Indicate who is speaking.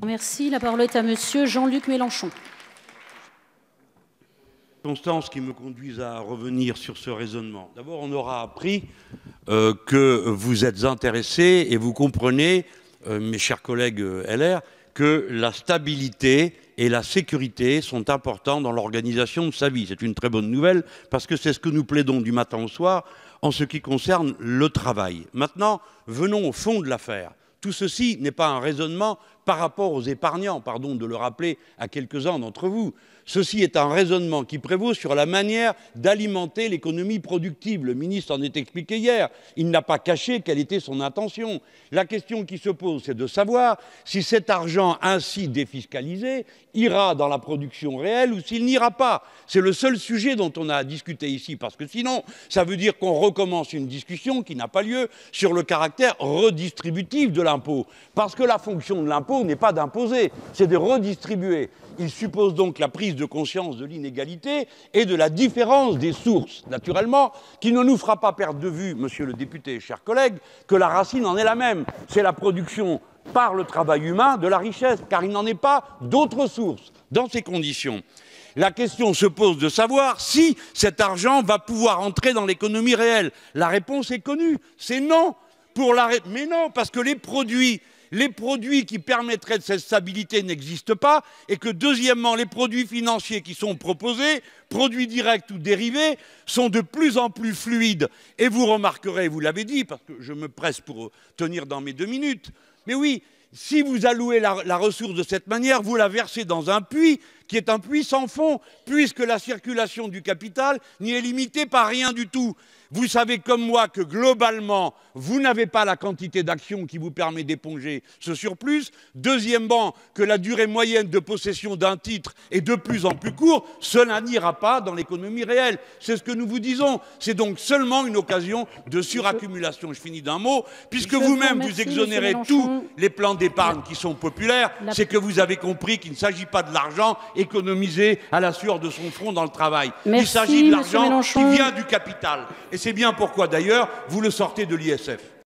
Speaker 1: Merci. La parole est à monsieur Jean-Luc Mélenchon.
Speaker 2: Constance qui me conduisent à revenir sur ce raisonnement. D'abord, on aura appris que vous êtes intéressés et vous comprenez, mes chers collègues LR, que la stabilité et la sécurité sont importants dans l'organisation de sa vie. C'est une très bonne nouvelle parce que c'est ce que nous plaidons du matin au soir en ce qui concerne le travail. Maintenant, venons au fond de l'affaire. Tout ceci n'est pas un raisonnement par rapport aux épargnants, pardon de le rappeler à quelques-uns d'entre vous. Ceci est un raisonnement qui prévaut sur la manière d'alimenter l'économie productive. Le ministre en est expliqué hier. Il n'a pas caché quelle était son intention. La question qui se pose, c'est de savoir si cet argent ainsi défiscalisé ira dans la production réelle ou s'il n'ira pas. C'est le seul sujet dont on a à discuter ici, parce que sinon, ça veut dire qu'on recommence une discussion qui n'a pas lieu sur le caractère redistributif de l'impôt. Parce que la fonction de l'impôt n'est pas d'imposer, c'est de redistribuer. Il suppose donc la prise de conscience de l'inégalité et de la différence des sources, naturellement, qui ne nous fera pas perdre de vue, monsieur le député, chers collègues, que la racine en est la même. C'est la production par le travail humain de la richesse, car il n'en est pas d'autres sources. Dans ces conditions, la question se pose de savoir si cet argent va pouvoir entrer dans l'économie réelle. La réponse est connue, c'est non. Mais non, parce que les produits qui permettraient de cette stabilité n'existent pas, et que deuxièmement, les produits financiers qui sont proposés, produits directs ou dérivés, sont de plus en plus fluides. Et vous remarquerez, vous l'avez dit, parce que je me presse pour tenir dans mes 2 minutes, mais oui, si vous allouez la ressource de cette manière, vous la versez dans un puits qui est un puits sans fond, puisque la circulation du capital n'y est limitée par rien du tout. Vous savez comme moi que globalement, vous n'avez pas la quantité d'actions qui vous permet d'éponger ce surplus. Deuxièmement, que la durée moyenne de possession d'un titre est de plus en plus courte. Cela n'ira pas dans l'économie réelle. C'est ce que nous vous disons. C'est donc seulement une occasion de suraccumulation. Je finis d'un mot. Puisque vous-même vous exonérez tous les plans d'épargne qui sont populaires, c'est que vous avez compris qu'il ne s'agit pas de l'argent économisé à la sueur de son front dans le travail. Il s'agit de l'argent qui vient du capital. Et c'est bien pourquoi, d'ailleurs, vous le sortez de l'ISF.